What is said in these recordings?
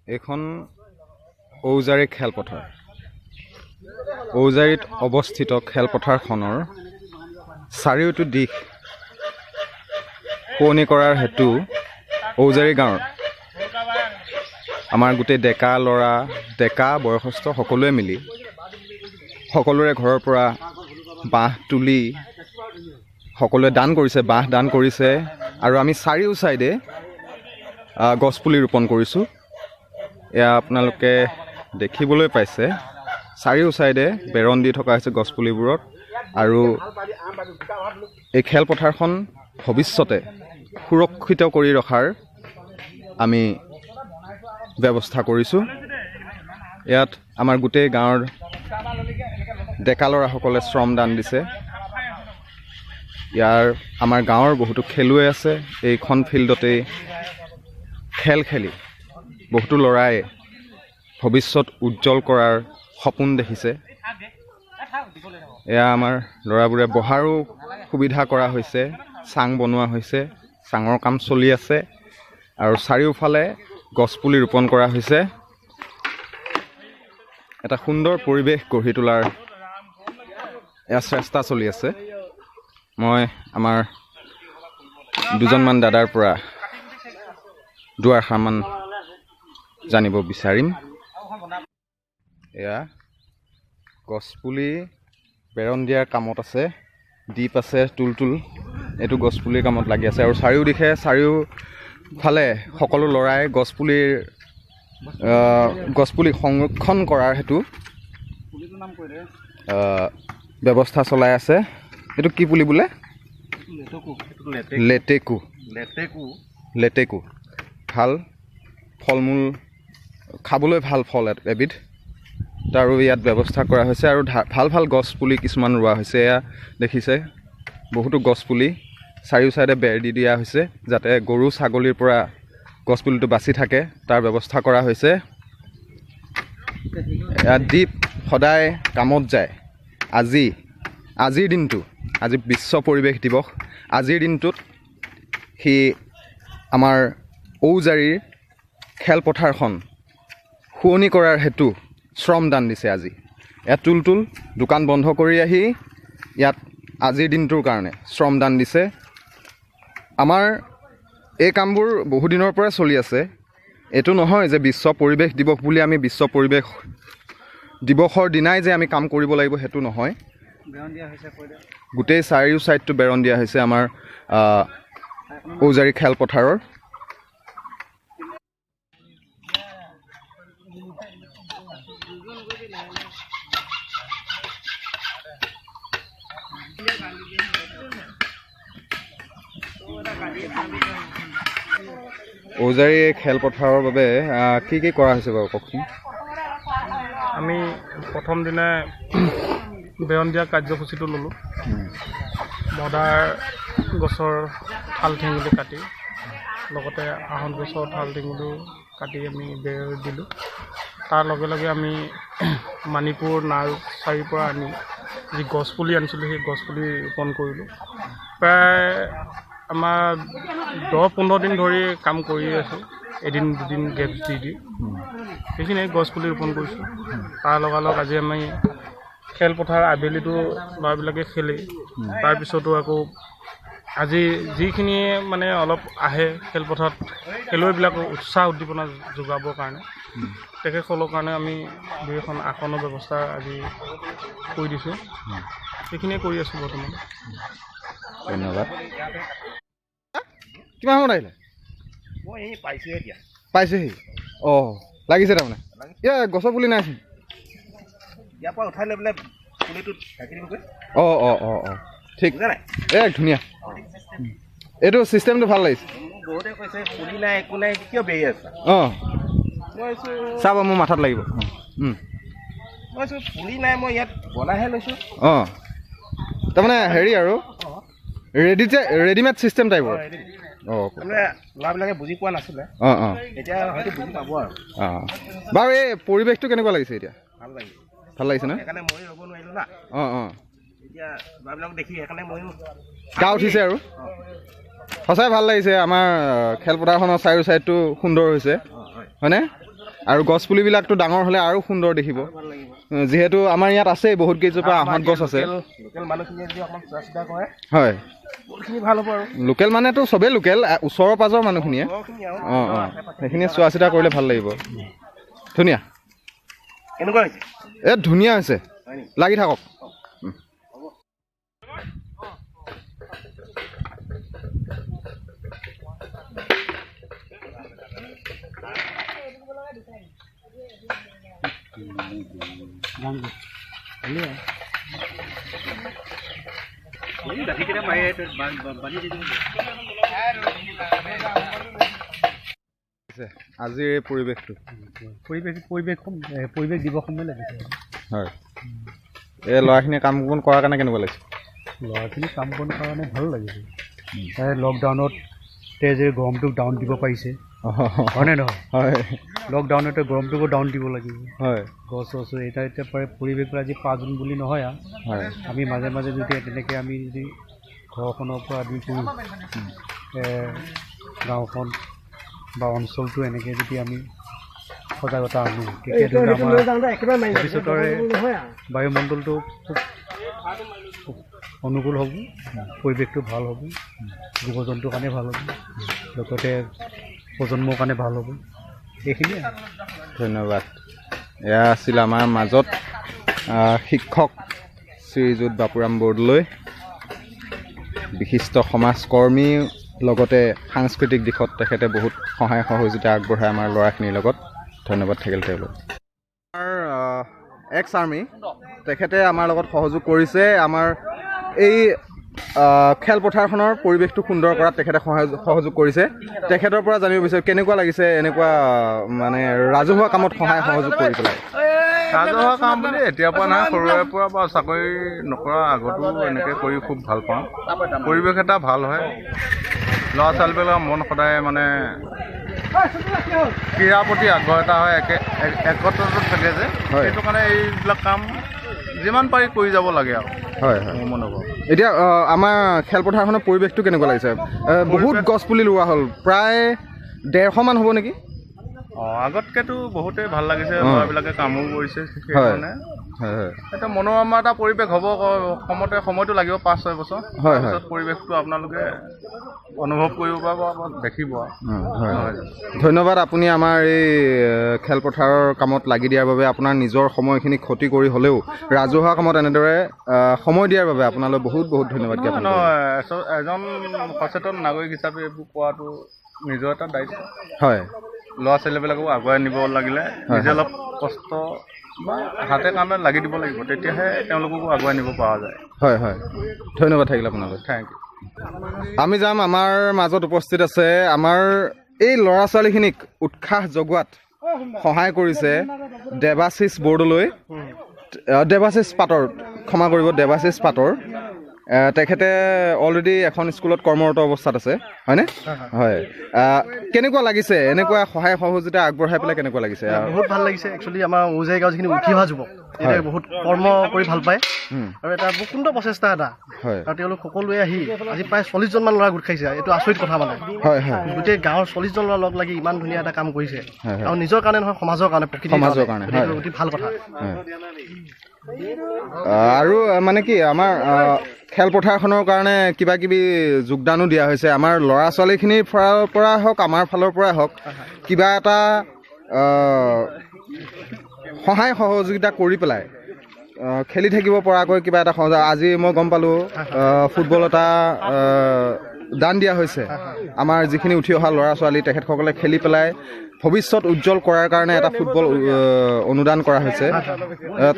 এইখন ঔজাৰী খেলপথাৰ। ঔজাৰীত অৱস্থিত খেলপথাৰখনৰ চাৰিওটো দিশ শুৱনি কৰাৰ হেতু ঔজাৰী গাঁৱৰ আমাৰ গোটেই ডেকা ল'ৰা, ডেকা বয়সস্থ সকলোৱে মিলি সকলোৰে ঘৰৰ পৰা বাঁহ তুলি সকলোৱে দান কৰিছে, বাঁহ দান কৰিছে আৰু আমি চাৰিও চাইডে গছপুলি ৰোপণ কৰিছোঁ। এয়া আপোনালোকে দেখিবলৈ পাইছে, চাৰিও চাইডে বেৰণ দি থকা হৈছে গছপুলিবোৰত। আৰু এই খেলপথাৰখন ভৱিষ্যতে সুৰক্ষিত কৰি ৰখাৰ আমি ব্যৱস্থা কৰিছোঁ। ইয়াত আমাৰ গোটেই গাঁৱৰ ডেকা ল'ৰাসকলে শ্ৰমদান দিছে। ইয়াৰ আমাৰ গাঁৱৰ বহুতো খেলুৱৈ আছে। এইখন ফিল্ডতেই খেল খেলি বহুতো ল'ৰাই ভৱিষ্যত উজ্জ্বল কৰাৰ সপোন দেখিছে। এয়া আমাৰ ল'ৰাবোৰে বহাৰো সুবিধা কৰা হৈছে, চাং বনোৱা হৈছে, চাঙৰ কাম চলি আছে আৰু চাৰিওফালে গছপুলি ৰোপণ কৰা হৈছে। এটা সুন্দৰ পৰিৱেশ গঢ়ি তোলাৰ এয়া চেষ্টা চলি আছে। মই আমাৰ দুজনমান দাদাৰ পৰা দুআষাৰমান জানিব বিচাৰিম। এয়া গছপুলি বেৰণ দিয়াৰ কামত আছে, দ্বীপ আছে, তুলতুল, এইটো গছপুলিৰ কামত লাগি আছে। আৰু চাৰিওদিশে চাৰিওফালে সকলো ল'ৰাই গছপুলি সংৰক্ষণ কৰাৰ হেতু ব্যৱস্থা চলাই আছে। এইটো কি পুলি বোলে? লেটেকু। ভাল ফল মূল, খাবলৈ ভাল ফল এবিধ। তাৰো ইয়াত ব্যৱস্থা কৰা হৈছে আৰু ভাল ভাল গছ পুলি কিছুমান ৰোৱা হৈছে। এয়া দেখিছে বহুতো গছ পুলি চাৰিও চাইডে বেৰ দি দিয়া হৈছে যাতে গৰু ছাগলীৰ পৰা গছপুলিটো বাচি থাকে, তাৰ ব্যৱস্থা কৰা হৈছে। ইয়াত দ্বীপ সদায় কামত যায়। আজিৰ দিনটো, আজি বিশ্ব পৰিৱেশ দিৱস, আজিৰ দিনটোত সি আমাৰ ঔজাৰীৰ খেলপথাৰখন শুৱনি কৰাৰ হেতু শ্ৰমদান দিছে। আজি ইয়াত তুলতুল দোকান বন্ধ কৰি আহি ইয়াত আজিৰ দিনটোৰ কাৰণে শ্ৰমদান দিছে। আমাৰ এই কামবোৰ বহুদিনৰ পৰা চলি আছে। এইটো নহয় যে বিশ্ব পৰিৱেশ দিৱস বুলি আমি বিশ্ব পৰিৱেশ দিৱসৰ দিনাই যে আমি কাম কৰিব লাগিব, সেইটো নহয়। গোটেই চাৰিও চাইডটো বেৰণ দিয়া হৈছে আমাৰ ঔজাৰী খেলপথাৰৰ। ঔজাৰী খেলপথাৰৰ বাবে কি কি কৰা হৈছে বাৰু কওকচোন? আমি প্ৰথম দিনা বেৰণ দিয়া কাৰ্যসূচীটো ল'লোঁ। মদাৰ গছৰ ঠাল ঠেঙুলি কাটি, লগতে আহত গছৰ ঠাল ঠেঙুলি কাটি আমি বেৰ দিলোঁ। তাৰ লগে লগে আমি মাণিপুৰ নাৰ্চাৰীৰ পৰা আনি যি গছপুলি আনিছিলোঁ, সেই গছপুলি ৰোপণ কৰিলোঁ। প্ৰায় আমাৰ 10-15 দিন ধৰি কাম কৰি আছোঁ, এদিন দুদিন গেপ দি সেইখিনি গছপুলি ৰোপণ কৰিছোঁ। তাৰ লগালগ আজি আমি খেলপথাৰ আবেলিটো ল'ৰাবিলাকে খেলে। তাৰপিছতো আকৌ আজি যিখিনি মানে অলপ আহে খেলপথাৰত খেলুৱৈবিলাকক উৎসাহ উদ্দীপনা যোগাবৰ কাৰণে, তেখেতসকলৰ কাৰণে আমি দুই এখন আসনৰ ব্যৱস্থা আজি কৰি দিছোঁ। সেইখিনিয়ে কৰি আছোঁ বৰ্তমান। ধন্যবাদ। কিমান সময়ত আহিলে? মই এই পাইছোঁহে এতিয়া। পাইছেহি? অঁ, লাগিছে তাৰমানে? এয়া গছৰ পুলি নাইচোন। ইয়াৰ পৰা উঠাই লৈ পেলাই পুলিটোত ঢাকি দিমগৈ। অঁ, ঠিক ধুনীয়া। এইটো ছিষ্টেমটো ভাল লাগিছে। বহুতে কৈছে পুলি নাই, একো নাই, কিয় বেৰি আছে? অঁ, চাব মোৰ মাথাত লাগিব। মই কৈছোঁ পুলি নাই, মই ইয়াত বনাইহে লৈছোঁ। অঁ, তাৰমানে হেৰি আৰু ৰেডিমেড ছিষ্টেম টাইপৰ। অঁ, তাৰমানে ল'ৰাবিলাকে বুজি পোৱা নাছিলে। এতিয়া হয়তো বুজি পাব আৰু। বাৰু এই পৰিৱেশটো কেনেকুৱা লাগিছে এতিয়া? ভাল লাগিছে ন? সেইকাৰণে ময়ো ৰ'ব নোৱাৰিলোঁ না। এতিয়া ল'ৰাবিলাকক দেখি সেইকাৰণে ময়ো গা উঠিছে আৰু। সঁচাই ভাল লাগিছে। আমাৰ খেলপথাৰখনৰ চাৰিও চাইডটো সুন্দৰ হৈছে, হয়নে? আৰু গছ পুলিবিলাকতো ডাঙৰ হ'লে আৰু সুন্দৰ দেখিব যিহেতু আমাৰ ইয়াত আছে বহুত কেইজোপা আহঁত গছ আছে লোকেল মানুহখিনিয়ে যদি অকণমান চোৱা চিতা কৰে হয় বহুতখিনি ভাল হ'ব আৰু লোকেল মানেতো চবেই লোকেল ওচৰৰ পাজৰ মানুহখিনিয়ে অঁ সেইখিনিয়ে চোৱা চিতা কৰিলে ভাল লাগিব ধুনীয়া কেনেকুৱা হৈছে ধুনীয়া হৈছে লাগি থাকক আজিৰ এই পৰিৱেশটো পৰিৱেশ দিৱস সময় লাগিছে হয় এই ল'ৰাখিনিয়ে কাম বন কৰাৰ কাৰণে কেনেকুৱা লাগিছে ল'ৰাখিনি কাম বন কাৰণে ভাল লাগিছে লকডাউনত যে গৰমটোক ডাউন দিব পাৰিছে হয়নে নহয় হয় লকডাউনতে গৰমটোকো ডাউন দিব লাগিব হয় গছ চছ এতিয়া পাৰে পৰিৱেশটো আজি 5 জুন বুলি নহয় আৰু হয় আমি মাজে মাজে যদি তেনেকৈ আমি যদি ঘৰখনৰ পৰা আদি কৰি গাঁওখন বা অঞ্চলটো এনেকৈ যদি আমি সজাগতা আনো তেতিয়াহ'লে আমাৰ ভৱিষ্যতৰে বায়ুমণ্ডলটো খুব অনুকূল হ'ব পৰিৱেশটো ভাল হ'ব জীৱ জন্তুৰ কাৰণে ভাল হ'ব লগতে প্ৰজন্মৰ কাৰণে ভাল হ'ব এইখিনিয়ে ধন্যবাদ এয়া আছিল আমাৰ মাজত শিক্ষক শ্ৰীযুত বাপুৰাম বৰদলৈ বিশিষ্ট সমাজকৰ্মী লগতে সাংস্কৃতিক দিশত তেখেতে বহুত সহায় সহযোগিতা আগবঢ়ায় আমাৰ ল'ৰাখিনিৰ লগত ধন্যবাদ থাকিল তেওঁলোক আমাৰ এক্স আৰ্মি তেখেতে আমাৰ লগত সহযোগ কৰিছে আমাৰ এই খেলপথাৰখনৰ পৰিৱেশটো সুন্দৰ কৰাত তেখেতে সহযোগ কৰিছে তেখেতৰ পৰা জানিব বিচাৰোঁ কেনেকুৱা লাগিছে এনেকুৱা মানে ৰাজহুৱা কামত সহায় সহযোগ কৰি পেলাই ৰাজহুৱা কাম বুলি এতিয়াৰ পৰা নাই সৰুৰে পৰা বা চাকৰি নকৰা আগতো এনেকৈ কৰি খুব ভাল পাওঁ পৰিৱেশ এটা ভাল হয় ল'ৰা ছোৱালীবিলাকৰ মন সদায় মানে ক্ৰীড়াৰ প্ৰতি আগ্ৰহ এটা হয় একত্ৰতা থাকে যে সেইটো কাৰণে এইবিলাক কাম যিমান পাৰি কৰি যাব লাগে আৰু হয় মোৰ মনোভাৱ এতিয়া আমাৰ খেলপথাৰখনৰ পৰিৱেশটো কেনেকুৱা লাগিছে বহুত গছ পুলি ৰোৱা হ'ল প্ৰায় 150 মান হ'ব নেকি আগতকেতো বহুতেই ভাল লাগিছে ল'ৰাবিলাকে কামো কৰিছে সেইকাৰণে এটা মনোৰমা এটা পৰিৱেশ হ'ব সময়টো লাগিব 5-6 বছৰ তাৰপিছত পৰিৱেশটো আপোনালোকে অনুভৱ কৰিব পাৰিব বা দেখিব ধন্যবাদ আপুনি আমাৰ এই খেলপথাৰৰ কামত লাগি দিয়াৰ বাবে আপোনাৰ নিজৰ সময়খিনি ক্ষতি কৰি হ'লেও ৰাজহুৱা কামত এনেদৰে সময় দিয়াৰ বাবে আপোনালৈ বহুত বহুত ধন্যবাদ জ্ঞাপন কৰিছোঁ এজন সচেতন নাগৰিক হিচাপে এইবোৰ কোৱাটো নিজৰ এটা দায়িত্ব হয় ল'ৰা ছোৱালীবিলাকো আগুৱাই নিব লাগিলে নিজে অলপ কষ্ট বা হাতে কামে লাগি দিব লাগিব তেতিয়াহে তেওঁলোককো আগুৱাই নিব পৰা যায় হয় হয় ধন্যবাদ থাকিল আপোনালৈ থেংক ইউ আমি যাম আমাৰ মাজত উপস্থিত আছে আমাৰ এই ল'ৰা ছোৱালীখিনিক উৎসাহ জগোৱাত সহায় কৰিছে দেৱাশিষ বৰদলৈ দেৱাশিষ পাটৰ ক্ষমা কৰিব দেৱাশিষ পাটৰ তেখেতে অলৰেডি এখন স্কুলত কৰ্মৰত অৱস্থাত আছে হয়নে হয় কেনেকুৱা লাগিছে এনেকুৱা সহায় সহযোগিতা আগবঢ়াই পেলাই কেনেকুৱা লাগিছে বহুত ভাল লাগিছে একচুৱেলি আমাৰ উজাই গাঁও যিখিনি উঠি অহা যুৱক তেওঁলোকে বহুত কৰ্ম কৰি ভাল পায় আৰু এটা বহুত সুন্দৰ প্ৰচেষ্টা এটা আৰু তেওঁলোক সকলোৱে আহি আজি প্ৰায় 40 জন মান ল'ৰা গোট খাইছে এইটো আচৰিত কথা মানে গোটেই গাঁৱৰ 40 জন ল'ৰা লগ লাগি ইমান ধুনীয়া এটা কাম কৰিছে আৰু নিজৰ কাৰণে নহয় সমাজৰ কাৰণে প্ৰকৃতিৰ কাৰণে অতি ভাল কথা আৰু মানে কি আমাৰ খেলপথাৰখনৰ কাৰণে কিবা কিবি যোগদানো দিয়া হৈছে আমাৰ ল'ৰা ছোৱালীখিনিৰ ফালৰ পৰা হওক আমাৰ ফালৰ পৰাই হওক কিবা এটা সহায় সহযোগিতা কৰি পেলাই খেলি থাকিব পৰাকৈ কিবা এটা আজি মই গম পালোঁ ফুটবল এটা দান দিয়া হৈছে আমাৰ যিখিনি উঠি অহা ল'ৰা ছোৱালী তেখেতসকলে খেলি পেলাই ভৱিষ্যত উজ্জ্বল কৰাৰ কাৰণে এটা ফুটবল অনুদান কৰা হৈছে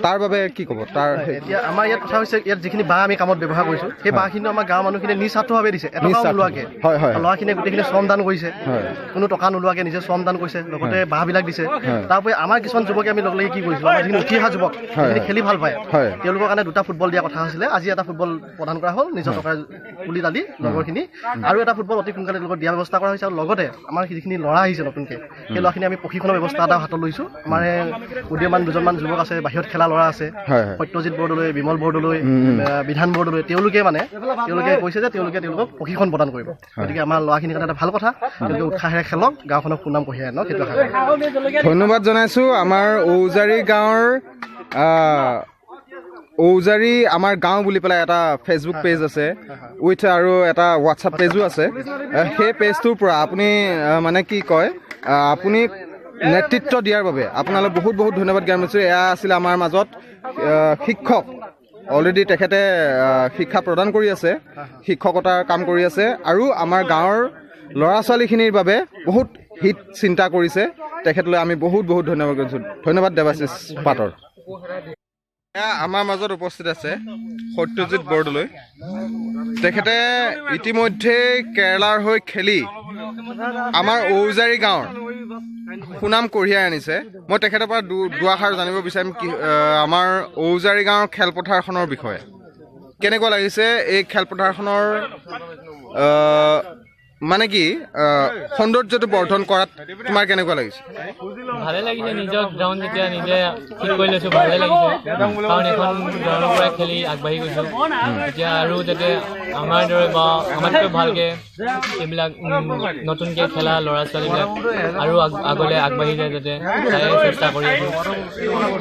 তাৰ বাবে কি ক'ব তাৰ এতিয়া আমাৰ ইয়াত কথা হৈছে ইয়াত যিখিনি বাঁহ আমি কামত ব্যৱহাৰ কৰিছোঁ সেই বাঁহখিনি আমাৰ গাঁৱৰ মানুহখিনিয়ে নিস্বাৰ্থভাৱে দিছে এটকাও নোলোৱাকৈ ল'ৰাখিনিয়ে গোটেইখিনি শ্ৰম দান কৰিছে কোনো টকা নোলোৱাকৈ নিজে শ্ৰম দান কৰিছে লগতে বাঁহবিলাক দিছে তাৰ উপৰি আমাৰ কিছুমান যুৱকে আমি লগ লাগি কি কৰিছিলোঁ আমাৰ যিখিনি উঠি অহা যুৱক যিখিনি খেলি ভাল পায় তেওঁলোকৰ কাৰণে 2টা ফুটবল দিয়া কথা হৈছিলে আজি এটা ফুটবল প্ৰদান কৰা হ'ল নিজৰ টকাৰ পুলি দালি লগৰখিনি আৰু এটা ফুটবল অতি সোনকালে তেওঁলোকক দিয়া ব্যৱস্থা কৰা হৈছে আৰু লগতে আমাৰ যিখিনি ল'ৰা আহিছে নতুনকৈ সেই ল'ৰাখিনি আমি প্ৰশিক্ষণৰ ব্যৱস্থা এটা হাতত লৈছোঁ। আমাৰ উদীয়মান দুজনমান যুৱক আছে, বাহিৰত খেলা ল'ৰা আছে, সত্যজিৎ বৰদলৈ, বিমল বৰদলৈ, বিধান বৰদলৈ, তেওঁলোকে কৈছে যে তেওঁলোকক প্ৰশিক্ষণ প্ৰদান কৰিব। গতিকে আমাৰ ল'ৰাখিনিৰ কাৰণে এটা ভাল কথা, তেওঁলোকে উৎসাহেৰে খেলক, গাঁওখনক সুনাম কঢ়িয়াই আনক, সেইটো আশা কৰোঁ। ধন্যবাদ জনাইছোঁ। আমাৰ ঔজাৰী গাঁৱৰ ঔজাৰী আমাৰ গাঁও বুলি পেলাই এটা ফেচবুক পেজ আছে, উইথ আৰু এটা হোৱাটছআপ পেজো আছে। সেই পেজটোৰ পৰা আপুনি মানে কি কয়, আপুনি নেতৃত্ব দিয়াৰ বাবে আপোনালৈ বহুত বহুত ধন্যবাদ জ্ঞাপন কৰিছোঁ। এয়া আছিলে আমাৰ মাজত শিক্ষক, অলৰেডি তেখেতে শিক্ষা প্ৰদান কৰি আছে, শিক্ষকতাৰ কাম কৰি আছে, আৰু আমাৰ গাঁৱৰ ল'ৰা ছোৱালীখিনিৰ বাবে বহুত হিত চিন্তা কৰিছে। তেখেতলৈ আমি বহুত বহুত ধন্যবাদ কৰিছোঁ। ধন্যবাদ দেৱাশিষ পাটৰ। এয়া আমাৰ মাজত উপস্থিত আছে সত্যজিৎ বৰদলৈ। তেখেতে ইতিমধ্যে কেৰেলাৰ হৈ খেলি আমাৰ ঔজাৰী গাঁৱৰ সুনাম কঢ়িয়াই আনিছে। মই তেখেতৰ পৰা দুআষাৰ জানিব বিচাৰিম কি আমাৰ ঔজাৰী গাঁৱৰ খেলপথাৰখনৰ বিষয়ে। কেনেকুৱা লাগিছে এই খেলপথাৰখনৰ মানে কি সৌন্দৰ্যটো বৰ্ধন কৰাত তোমাৰ কেনেকুৱা লাগিছে? ভালে লাগিছে, নিজৰ গ্ৰাউণ্ড যেতিয়া নিজে ঠিক কৰি লৈছোঁ, ভালে লাগিছে। কাৰণ এখন গ্ৰাউণ্ডৰ পৰা খেলি আগবাঢ়ি গৈছোঁ। এতিয়া আৰু যাতে আমাৰ দৰে বা আমাতকৈ ভালকৈ এইবিলাক নতুনকৈ খেলা ল'ৰা ছোৱালীবিলাক আৰু আগলৈ আগবাঢ়ি যায়, যাতে তাৰে চেষ্টা কৰি আছোঁ।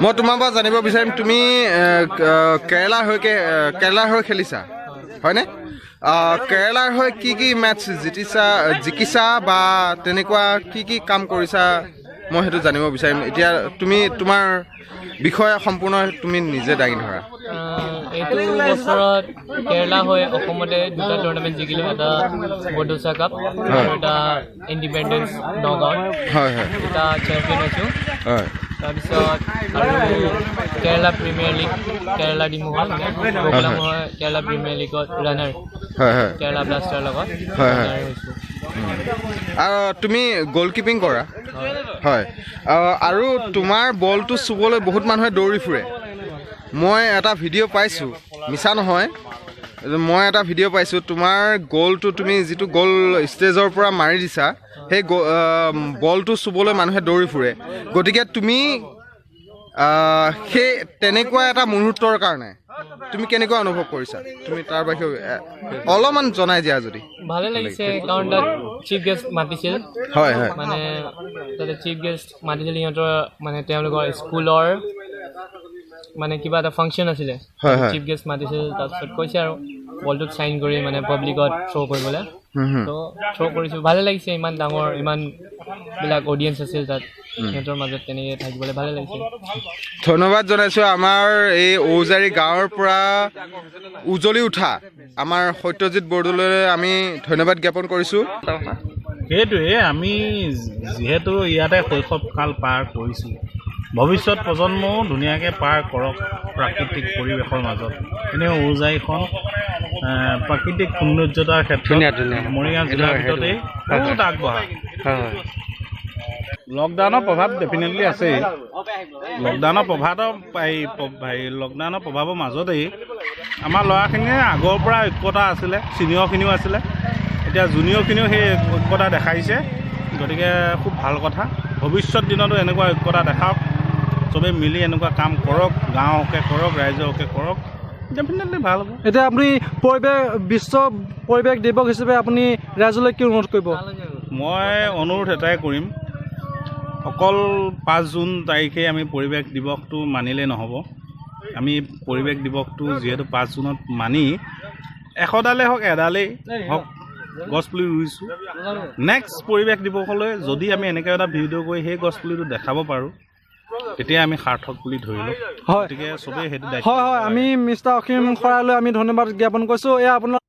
মই তোমাৰ পৰা জানিব বিচাৰিম, তুমি কেৰেলাৰ হৈ খেলিছা হয়নে? কেৰেলাৰ হৈ কি কি মেটচ জিকিছা বা তেনেকুৱা কি কাম কৰিছা, মই সেইটো জানিব বিচাৰিম। এতিয়া তুমি তোমাৰ বিষয়ে সম্পূৰ্ণ তুমি নিজে দাঙি ধৰা। এইটো বছৰত কেৰেলা হৈ অসমতে 2টা টুৰ্ণামেণ্ট জিকিলোঁ, এটা বডোচা কাপ আৰু এটা ইণ্ডিপেণ্ডেঞ্চ নগাঁৱত, এটা চেম্পিয়ন হৈছোঁ। তাৰপিছত আৰু কেৰেলা প্ৰিমিয়াৰ লীগ, কেৰেলা টিমো হয়, প্ৰগ্ৰাম হয় কেৰেলা প্ৰিমিয়াৰ লীগত ৰানাৰ, কেৰেলা ব্লাষ্টাৰৰ লগত হৈছোঁ। আৰু তুমি গ'লকিপিং কৰা হয়, আৰু তোমাৰ বলটো চুবলৈ বহুত মানুহে দৌৰি ফুৰে। মই এটা ভিডিঅ' পাইছোঁ, মিছা নহয়, মই এটা ভিডিঅ' পাইছোঁ, তোমাৰ গ'লটো তুমি যিটো গ'ল ষ্টেজৰ পৰা মাৰি দিছা, সেই বলটো চুবলৈ মানুহে দৌৰি ফুৰে। গতিকে তুমি সেই তেনেকুৱা এটা মুহূৰ্তৰ কাৰণে তুমি কেনেকুৱা অনুভৱ কৰিছা? তুমি তাৰ বাহিৰে অলপমান জনাই দিয়া যদি। ভালে লাগিছে, কাৰণ তাত চিফ গেষ্ট মাতিছিল। হয় মানে তাতে চিফ গেষ্ট মাতিছিল, সিহঁতৰ মানে তেওঁলোকৰ স্কুলৰ মানে কিবা এটা ফাংচন আছিলে, চিফ গেষ্ট মাতিছিল। তাৰপিছত কৈছে আৰু বলটোত চাইন কৰি মানে পাব্লিকত শ্ব' কৰিবলৈ, তো শ্ব' কৰিছোঁ। ভালে লাগিছে, ইমান ডাঙৰ ইমানবিলাক অডিয়েঞ্চ আছিল তাত, সিহঁতৰ মাজত তেনেকৈ থাকিবলৈ ভালে লাগিছে। ধন্যবাদ জনাইছোঁ। আমাৰ এই ঔজাৰী গাঁৱৰ পৰা উজলি উঠা আমাৰ সত্যজিৎ বৰদলৈলৈ আমি ধন্যবাদ জ্ঞাপন কৰিছোঁ। সেইটোৱে, আমি যিহেতু ইয়াতে শৈশৱকাল পাৰ কৰিছোঁ, ভৱিষ্যত প্ৰজন্মও ধুনীয়াকৈ পাৰ কৰক প্ৰাকৃতিক পৰিৱেশৰ মাজত। এনেও ঔজাৰীখন প্ৰাকৃতিক সৌন্দৰ্যতাৰ ক্ষেত্ৰত মৰিগাঁও জিলাৰ ভিতৰতেই বহুত আগবঢ়া। লকডাউনৰ প্ৰভাৱ ডেফিনেটলি আছেই। লকডাউনৰ প্ৰভাৱৰ মাজতেই আমাৰ ল'ৰাখিনিয়ে আগৰ পৰা ঐক্যতা আছিলে, ছিনিয়ৰখিনিও আছিলে, এতিয়া জুনিয়ৰখিনিও সেই ঐক্যতা দেখাইছে। গতিকে খুব ভাল কথা। ভৱিষ্যত দিনতো এনেকুৱা ঐক্যতা দেখাওক, চবেই মিলি এনেকুৱা কাম কৰক, গাঁৱকে কৰক, ৰাইজকে কৰক, ডেফিনেটলি ভাল হ'ব। এতিয়া আপুনি বিশ্ব পৰিৱেশ দিৱস হিচাপে আপুনি ৰাইজলৈ কি অনুৰোধ কৰিব? মই অনুৰোধ এটাই কৰিম, অকল 5 জুন তাৰিখে আমি পৰিৱেশ দিৱসটো মানিলেই নহ'ব। আমি পৰিৱেশ দিৱসটো যিহেতু 5 জুনত মানি 100 ডালেই হওক, এডালেই হওক গছপুলি ৰুইছোঁ। নেক্সট পৰিৱেশ দিৱসলৈ যদি আমি এনেকৈ এটা ভিডিঅ' কৰি সেই গছপুলিটো দেখাব পাৰোঁ, তেতিয়া আমি সাৰ্থক বুলি ধৰি লওঁ। গতিকে চবেই সেইটো দায়িত্ব। হয়, আমি মিষ্টাৰ অসীম খৰালৈ আমি ধন্যবাদ জ্ঞাপন কৰিছোঁ। এয়া আপোনাৰ